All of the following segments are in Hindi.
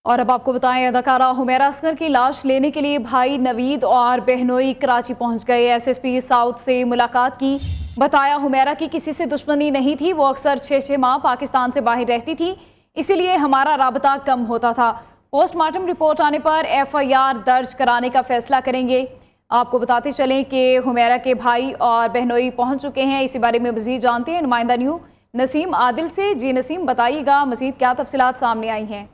और अब आपको बताएं, अदाकारा हुमैरा असगर की लाश लेने के लिए भाई नवीद और बहनोई कराची पहुंच गए। एसएसपी साउथ से मुलाकात की। बताया हुमैरा की किसी से दुश्मनी नहीं थी, वो अक्सर 6-6 माह पाकिस्तान से बाहर रहती थी, इसीलिए हमारा राबता कम होता था। पोस्टमार्टम रिपोर्ट आने पर FIR दर्ज कराने का फैसला करेंगे। आपको बताते चलें कि हुमैरा के भाई और बहनोई पहुंच चुके हैं। इसी बारे में मजीद जानते हैं नुमाइंदा न्यू नसीम आदिल से। जी नसीम, बताइएगा मजीद क्या तफसीलात सामने आई हैं।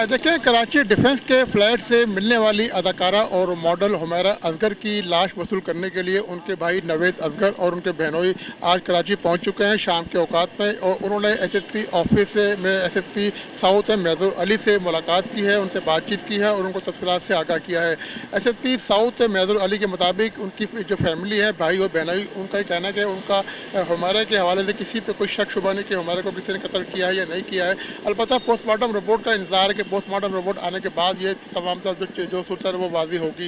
देखिए, कराची डिफेंस के फ्लैट से मिलने वाली अदाकारा और मॉडल हुमैरा असगर की लाश वसूल करने के लिए उनके भाई नवेद असगर और उनके बहनोई आज कराची पहुंच चुके हैं शाम के औकात में। और उन्होंने SSP ऑफिस में SSP साउथ मेजर अली से मुलाकात की है, उनसे बातचीत की है और उनको तफसीलात से आगाह किया है। SSP साउथ मेजर अली के मुताबिक उनकी जो फैमिली है, भाई और बहनोई, उनका ये कहना है कि उनका हुमैरा के हवाले से किसी पर कोई शक शुबा नहीं कि हुमैरा को किसी ने कत्ल किया है या नहीं किया है। अलबत्ता पोस्टमार्टम रिपोर्ट का इंतजार है कि पोस्टमार्टम रिपोर्ट आने के बाद ये तमाम जो सूरत है वो वाजी होगी।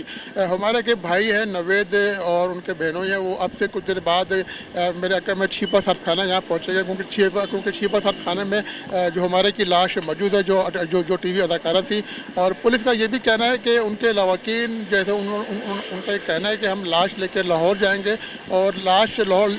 हमारे के भाई हैं नवेद और उनके बहनों हैं, वो अब से कुछ देर बाद मेरे अक्ल में छिपा सर्द खाना यहाँ पहुँचेगा, क्योंकि छिपा सर्द खाने में जो हमारे की लाश मौजूद है, जो TV अदाकारा थी। और पुलिस का ये भी कहना है कि उनके लवाकीन जैसे उनका कहना है कि हम लाश लेकर लाहौर जाएंगे और लाश लाहौर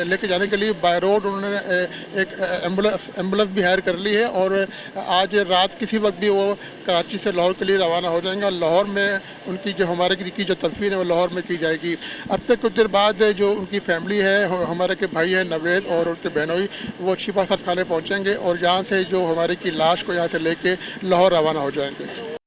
लेके जाने के लिए बाय रोड उन्होंने एक एम्बुलेंस भी हायर कर ली है और आज रात किसी वक्त भी वो कराची से लाहौर के लिए रवाना हो जाएंगे। लाहौर में उनकी जो हमारे की जो तदफीन है वो लाहौर में की जाएगी। अब से कुछ देर बाद जो उनकी फैमिली है, हमारे के भाई हैं नवेद और उनके बहनोई, वो छिपा सर्द खाने पहुँचेंगे और यहाँ से जो हमारे की लाश को यहाँ से लेके लाहौर रवाना हो जाएंगे।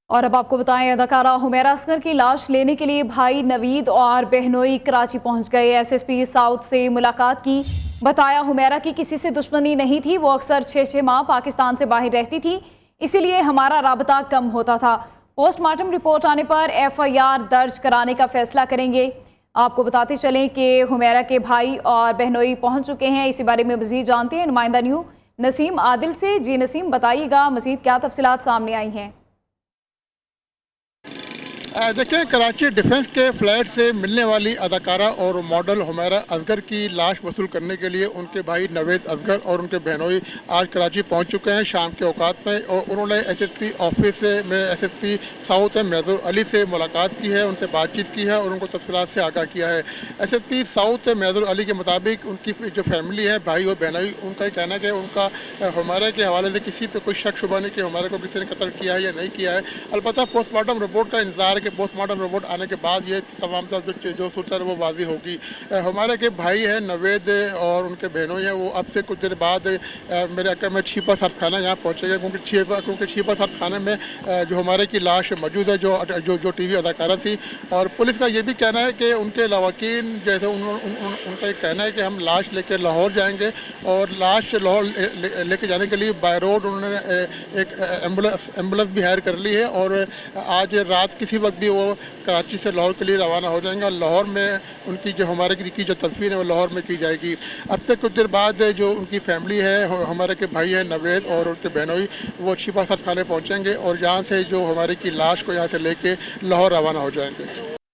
और अब आपको बताएं, अदाकारा हुमैरा असगर की लाश लेने के लिए भाई नवीद और बहनोई कराची पहुंच गए। SSP साउथ से मुलाकात की। बताया हुमैरा की किसी से दुश्मनी नहीं थी, वो अक्सर 6-6 माह पाकिस्तान से बाहर रहती थी, इसीलिए हमारा राबता कम होता था। पोस्टमार्टम रिपोर्ट आने पर FIR दर्ज कराने का फैसला करेंगे। आपको बताते चलें कि हुमैरा के भाई और बहनोई पहुंच चुके हैं। इसी बारे में मजीद जानते हैं नुमाइंदा न्यू नसीम आदिल से। जी नसीम, बताइएगा मजीद क्या तफसीलात सामने आई हैं। देखिए, कराची डिफेंस के फ्लैट से मिलने वाली अदाकारा और मॉडल हुमैरा असगर की लाश वसूल करने के लिए उनके भाई नवेद असगर और उनके बहनोई आज कराची पहुंच चुके हैं शाम के औकात में। और उन्होंने SSP ऑफिस में SSP साउथ मेजर अली से मुलाकात की है, उनसे बातचीत की है और उनको तफसीलात से आगाह किया है। SSP साउथ मेजर अली के मुताबिक उनकी जो फैमिली है, भाई और बहनोई, उनका ये कहना है कि उनका हुमैरा के हवाले से किसी पर कोई शक शुबा नहीं कि हुमैरा को किसी ने कत्ल किया है या नहीं किया है। अलबत्ता पोस्टमार्टम रिपोर्ट का इंतजार कि पोस्टमार्टम रिपोर्ट आने के बाद ये तमाम जो सूरत है वो वाजी होगी। हमारे के भाई हैं नवेद और उनके बहनों हैं, वो अब से कुछ देर बाद मेरे अक्ल में छिपा सर्द खाना यहाँ पहुँचेगा, क्योंकि छिपा सर्द खाने में जो हमारे की लाश मौजूद है, जो TV अदाकारा थी। और पुलिस का ये भी कहना है कि उनके लवाकीन जैसे उनका कहना है कि हम लाश लेकर लाहौर जाएंगे और लाश लाहौर लेके जाने के लिए बाय रोड उन्होंने एक एम्बुलेंस भी हायर कर ली है और आज रात किसी वक्त भी वो कराची से लाहौर के लिए रवाना हो जाएंगे। लाहौर में उनकी जो हमारे की जो तदफीन है वो लाहौर में की जाएगी। अब से कुछ देर बाद जो उनकी फैमिली है, हमारे के भाई हैं नवेद और उनके बहनोई, वो छिपा सर्द खाने पहुँचेंगे और यहाँ से जो हमारे की लाश को यहाँ से लेके लाहौर रवाना हो जाएंगे।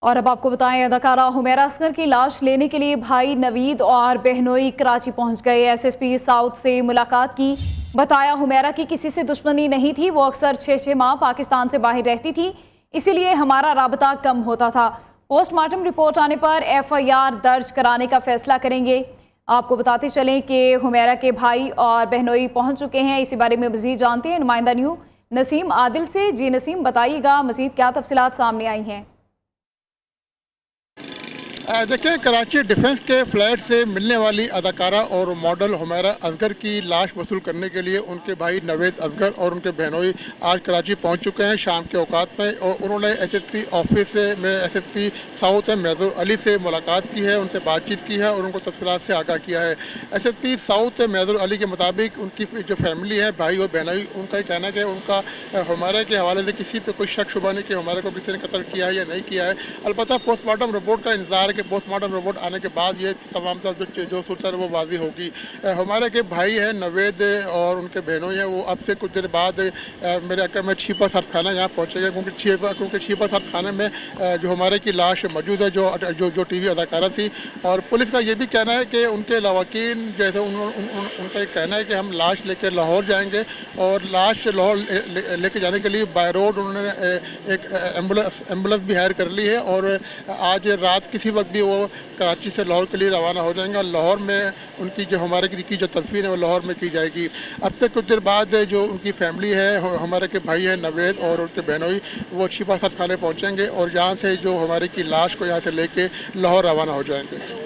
और अब आपको बताएं, अदाकारा हुमैरा असगर की लाश लेने के लिए भाई नवीद और बहनोई कराची पहुंच गए। SSP साउथ से मुलाकात की। बताया हुमैरा की किसी से दुश्मनी नहीं थी, वो अक्सर 6-6 माह पाकिस्तान से बाहर रहती थी, इसीलिए हमारा राबता कम होता था। पोस्टमार्टम रिपोर्ट आने पर FIR दर्ज कराने का फैसला करेंगे। आपको बताते चलें कि हुमैरा के भाई और बहनोई पहुंच चुके हैं। इसी बारे में मजीद जानते हैं नुमाइंदा न्यू नसीम आदिल से। जी नसीम, बताइएगा मजीद क्या तफसीलात सामने आई हैं। देखिए, कराची डिफेंस के फ्लैट से मिलने वाली अदाकारा और मॉडल हुमैरा असगर की लाश वसूल करने के लिए उनके भाई नवेद असगर और उनके बहनोई आज कराची पहुंच चुके हैं शाम के औकात में। और उन्होंने SSP ऑफिस में SSP साउथ मेजर अली से मुलाकात की है, उनसे बातचीत की है और उनको तफसीलात से आगाह किया है। SSP साउथ मेजर अली के मुताबिक उनकी जो फैमिली है, भाई और बहनोई, उनका ये कहना है कि उनका हुमैरा के हवाले से किसी पर कोई शक शुबा नहीं कि हुमैरा को किसी ने कत्ल किया है या नहीं किया है। अलबत्ता पोस्टमार्टम रिपोर्ट का इंतजार कि पोस्टमार्टम रिपोर्ट आने के बाद ये तमाम सब जो सूरत है वो वाज़ी होगी। हमारे के भाई हैं नवेद और उनके बहनों हैं, वो अब से कुछ देर बाद मेरे अक्ल में छिपा सर थाना यहाँ पहुँचेगा, क्योंकि छिपा सर थाने में जो हमारे की लाश मौजूद है, जो टीवी अदाकारा थी। और पुलिस का ये भी कहना है कि उनके लवाकिन जैसे उनका एक कहना है कि हम लाश लेकर लाहौर जाएंगे, और लाश लाहौर लेके जाने के लिए बाय रोड उन्होंने एक एम्बुलेंस भी हायर कर ली है, और आज रात किसी वक्त भी वो कराची से लाहौर के लिए रवाना हो जाएंगे। लाहौर में उनकी जो हमारे की जो तदफीन है वो लाहौर में की जाएगी। अब से कुछ देर बाद जो उनकी फैमिली है, हमारे के भाई हैं नवेद और उनके बहनोई, वो छिपा सर थाने पहुँचेंगे और यहाँ से जो हमारे की लाश को यहाँ से लेके लाहौर रवाना हो जाएंगे।